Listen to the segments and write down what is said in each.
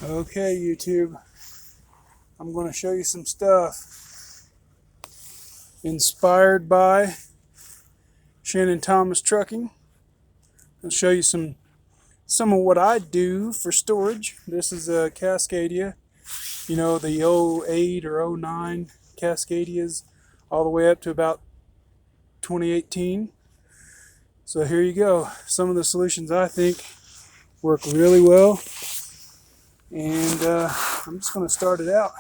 Okay, YouTube, I'm going to show you some stuff inspired by Shannon Thomas Trucking. I'll show you some of what I do for storage. This is a Cascadia, the '08 or '09 Cascadias, all the way up to about 2018. So here you go. Some of the solutions I think work really well, and I'm just going to start it out.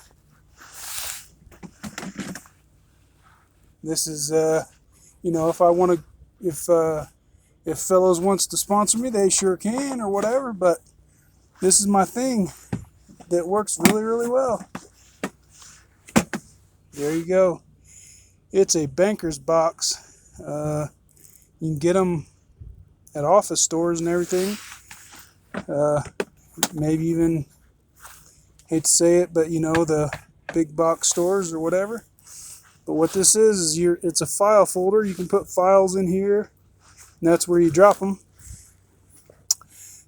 This is, if I want to, if Fellows wants to sponsor me, they sure can or whatever. But this is my thing that works really, really well. There you go. It's a banker's box. You can get them at office stores and everything. Maybe even, hate to say it, but the big box stores or whatever. But what this is it's a file folder. You can put files in here, and that's where you drop them.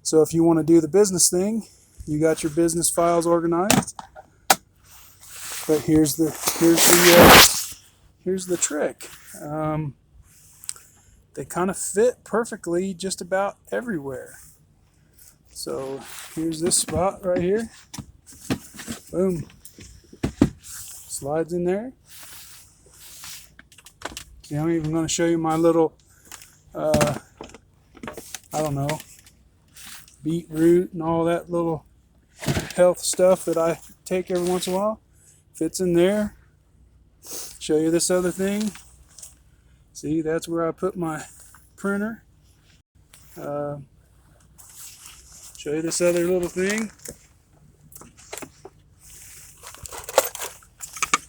So if you want to do the business thing, you got your business files organized. But here's the trick. They kind of fit perfectly just about everywhere. So here's this spot right here. Boom. Slides in there. See, I'm even going to show you my little, beetroot and all that little health stuff that I take every once in a while. Fits in there. Show you this other thing. See, that's where I put my printer. Show you this other little thing.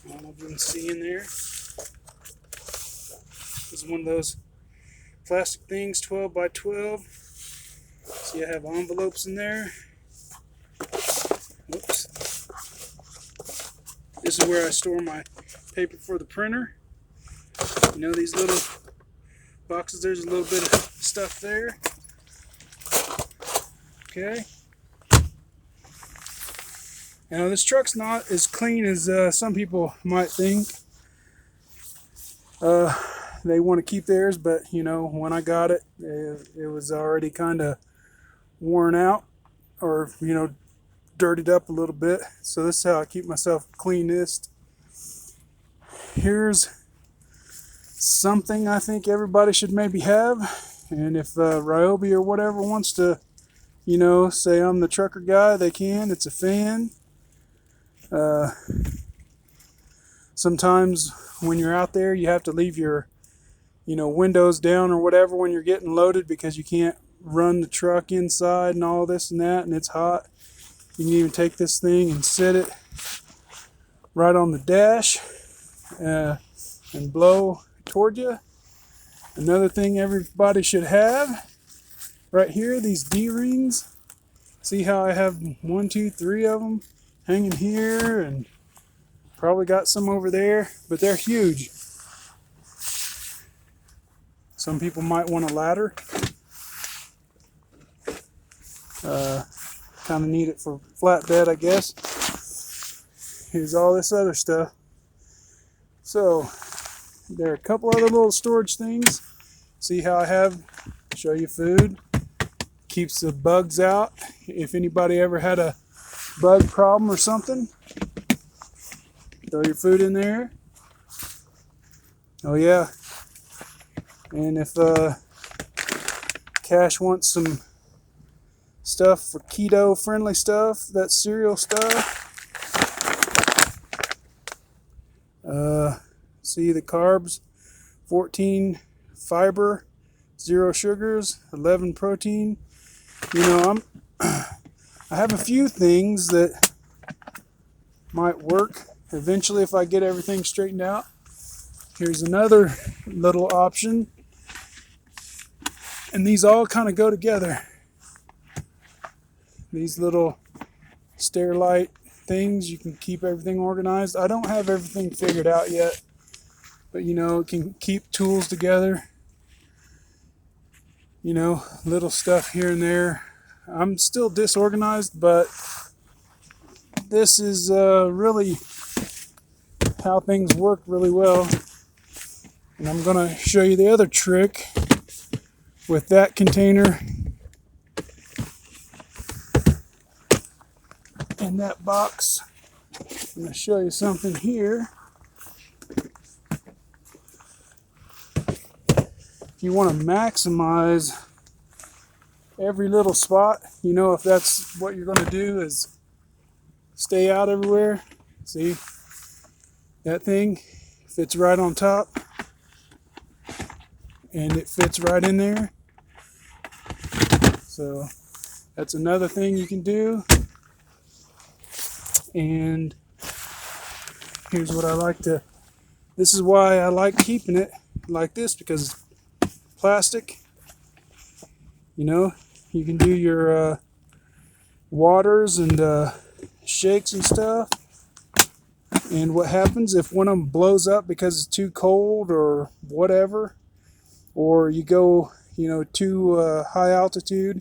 I don't know if you can see in there. This is one of those plastic things, 12 by 12. See, I have envelopes in there. Whoops. This is where I store my paper for the printer. These little boxes, there's a little bit of stuff there. Okay. Now, this truck's not as clean as some people might think. They want to keep theirs, but when I got it, it was already kind of worn out or dirtied up a little bit. So this is how I keep myself cleanest. Here's something I think everybody should maybe have, and if Ryobi or whatever wants to say I'm the trucker guy, they can. It's a fan. Sometimes when you're out there, you have to leave your windows down or whatever when you're getting loaded, because you can't run the truck inside and all this and that, and it's hot. You can even take this thing and sit it right on the dash and blow toward you. Another thing everybody should have right here, these D-rings. See how I have 1, 2, 3 of them hanging here, and probably got some over there, but they're huge. Some people might want a ladder. Kind of need it for flatbed, I guess. Here's all this other stuff. So there are a couple other little storage things. See how I have, show you food. Keeps the bugs out. If anybody ever had a bug problem or something, throw your food in there. Oh yeah. And if Cash wants some stuff for keto friendly stuff, that cereal stuff. See the carbs, 14 fiber, 0 sugars, 11 protein. I have a few things that might work eventually if I get everything straightened out. Here's another little option, and these all kind of go together. These little Sterilite things, you can keep everything organized. I don't have everything figured out yet, but it can keep tools together. Little stuff here and there. I'm still disorganized, but this is really how things work really well. And I'm going to show you the other trick with that container and that box. I'm going to show you something here. If you want to maximize every little spot, you know, if that's what you're going to do is stay out everywhere. See, that thing fits right on top and it fits right in there. So that's another thing you can do. And here's what I like to, this is why I like keeping it like this, because it's plastic. You know, you can do your waters and shakes and stuff. And what happens if one of them blows up because it's too cold or whatever, or you go, you know, too high altitude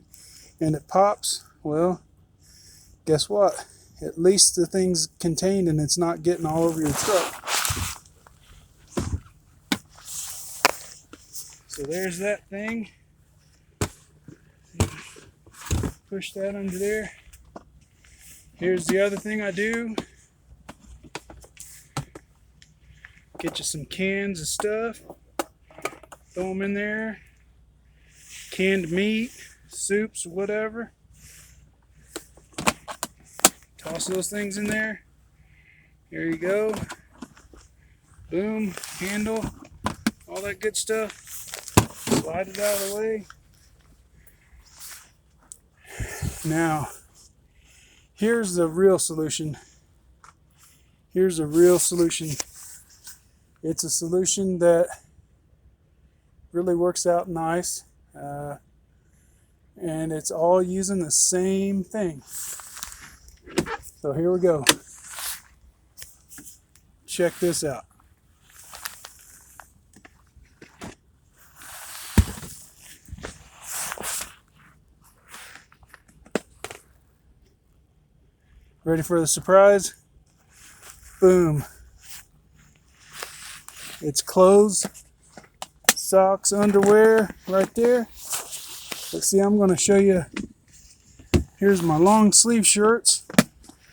and it pops, well, guess what? At least the thing's contained and it's not getting all over your truck. So there's that thing. Push that under there. Here's the other thing I do. Get you some cans of stuff. Throw them in there. Canned meat, soups, whatever. Toss those things in there. There you go. Boom, handle, all that good stuff. Slide it out of the way. Now, here's the real solution. Here's a real solution. It's a solution that really works out nice. And it's all using the same thing. So here we go. Check this out. Ready for the surprise? Boom. It's clothes, socks, underwear right there. Let's see, I'm going to show you. Here's my long sleeve shirts.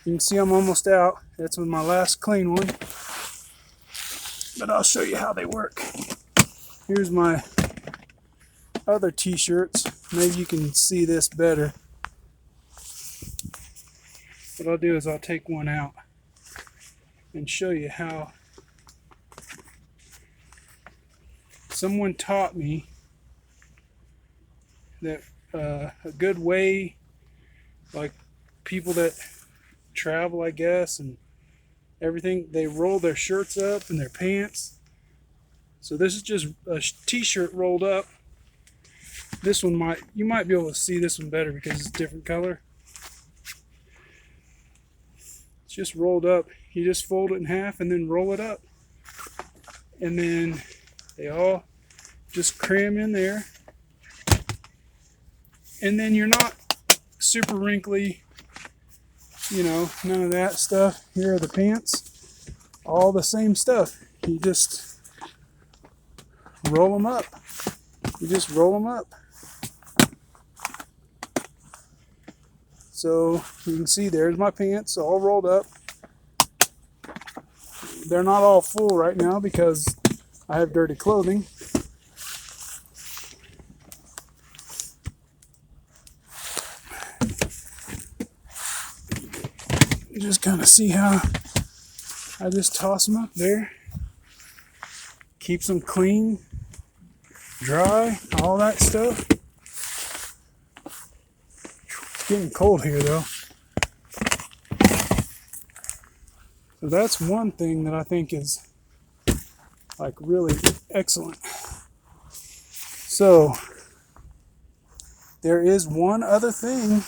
You can see I'm almost out. That's with my last clean one. But I'll show you how they work. Here's my other t-shirts. Maybe you can see this better. What I'll do is I'll take one out and show you how. Someone taught me that a good way, like people that travel, I guess, and everything, they roll their shirts up and their pants. So this is just a t-shirt rolled up. This one you might be able to see this one better because it's a different color. It's just rolled up. You just fold it in half and then roll it up. And then they all just cram in there. And then you're not super wrinkly, you know, none of that stuff. Here are the pants. All the same stuff. You just roll them up. You just roll them up. So you can see there's my pants all rolled up. They're not all full right now because I have dirty clothing. You just kind of see how I just toss them up there. Keeps them clean, dry, all that stuff. It's getting cold here though. So that's one thing that I think is like really excellent. So there is one other thing,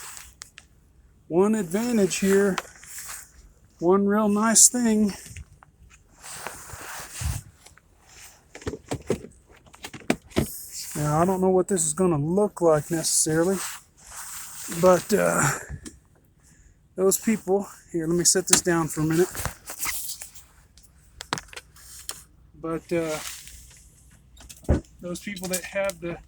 one advantage here, one real nice thing. Now I don't know what this is going to look like necessarily, but those people, here, let me set this down for a minute. But those people that have the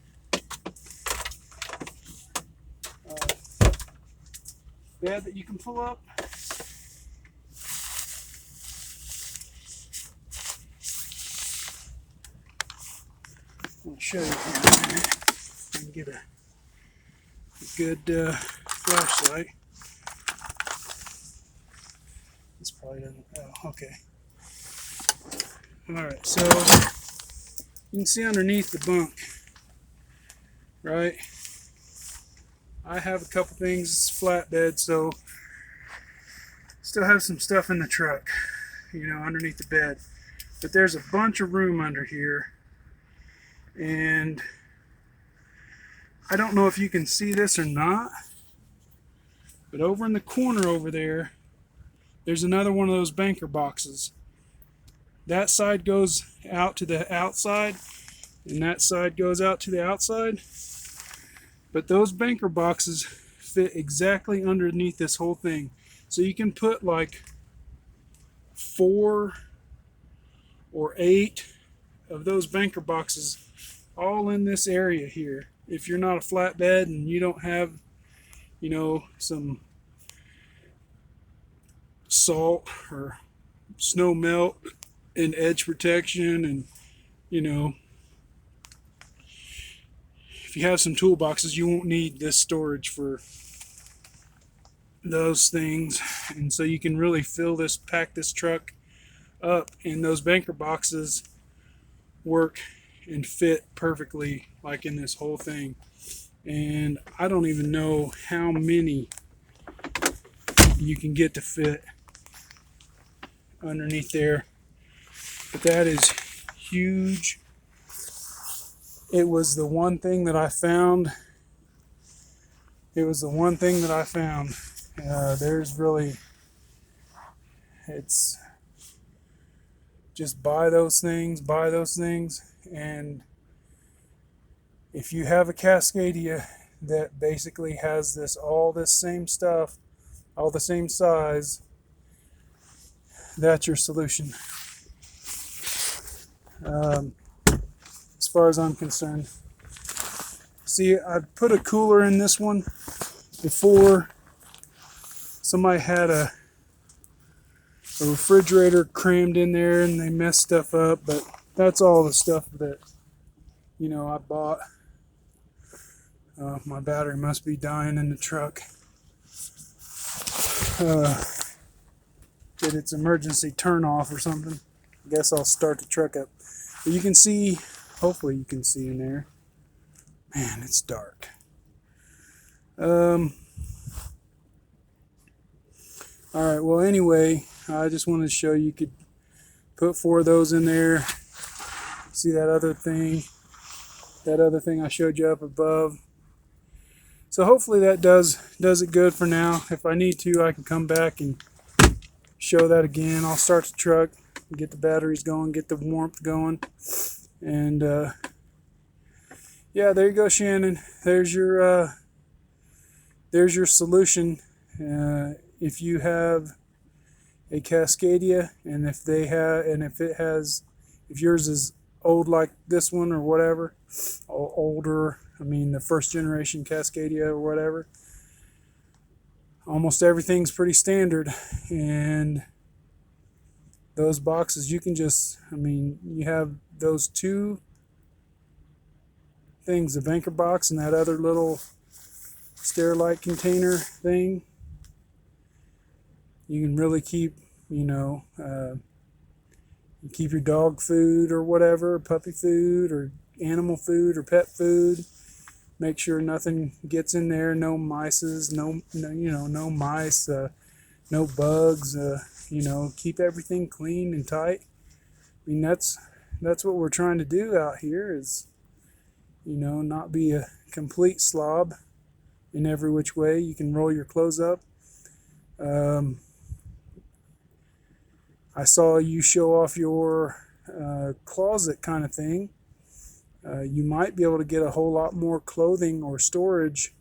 bed that you can pull up, I'll show you here. I can get a good flashlight. This probably doesn't. Oh, okay. All right, so you can see underneath the bunk, right? I have a couple things. It's flatbed, so still have some stuff in the truck, you know, underneath the bed. But there's a bunch of room under here, and I don't know if you can see this or not, but over in the corner over there, there's another one of those banker boxes. That side goes out to the outside, and that side goes out to the outside. But those banker boxes fit exactly underneath this whole thing. So you can put like 4 or 8 of those banker boxes all in this area here. If you're not a flatbed and you don't have, you know, some salt or snow melt and edge protection, and you know, if you have some toolboxes, you won't need this storage for those things. And so you can really pack this truck up, and those banker boxes work and fit perfectly like in this whole thing. And I don't even know how many you can get to fit underneath there, but that is huge. It was the one thing that I found. There's really, it's just buy those things, and if you have a Cascadia that basically has all this same stuff, all the same size, that's your solution. As far as I'm concerned. See, I put a cooler in this one before. Somebody had a refrigerator crammed in there and they messed stuff up, but that's all the stuff that, you know, I bought. My battery must be dying in the truck. Did its emergency turn off or something. I guess I'll start the truck up. But you can see, hopefully you can see in there. Man, it's dark. Alright, well anyway, I just wanted to show you could put 4 of those in there. See that other thing I showed you up above. So hopefully that does it good for now. If I need to, I can come back and show that again. I'll start the truck, get the batteries going, get the warmth going, and yeah, there you go, Shannon. There's your solution. If you have a Cascadia, and if yours is old like this one or whatever, or older, I mean the first generation Cascadia or whatever, almost everything's pretty standard. And those boxes, you can just, I mean, you have those 2 things, the banker box and that other little Sterilite container thing. You can really keep, you know, keep your dog food or whatever, puppy food or animal food or pet food. Make sure nothing gets in there, no mices, no mice, no bugs. You know, keep everything clean and tight. I mean, that's what we're trying to do out here, is, you know, not be a complete slob in every which way. You can roll your clothes up. I saw you show off your closet kind of thing. You might be able to get a whole lot more clothing or storage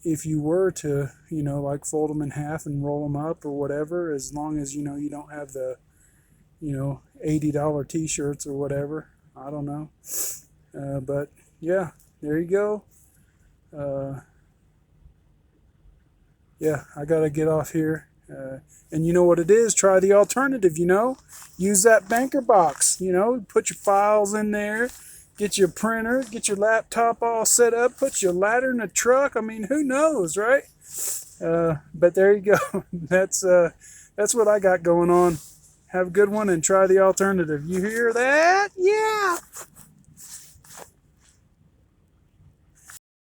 if you were to, like fold them in half and roll them up or whatever, as long as, you don't have the, $80 t-shirts or whatever. I don't know. But yeah, there you go. Yeah, I got to get off here. And you know what it is? Try the alternative, Use that banker box, put your files in there, get your printer, get your laptop all set up, put your ladder in the truck. I mean, who knows, right? But there you go. That's what I got going on. Have a good one and try the alternative. You hear that? Yeah.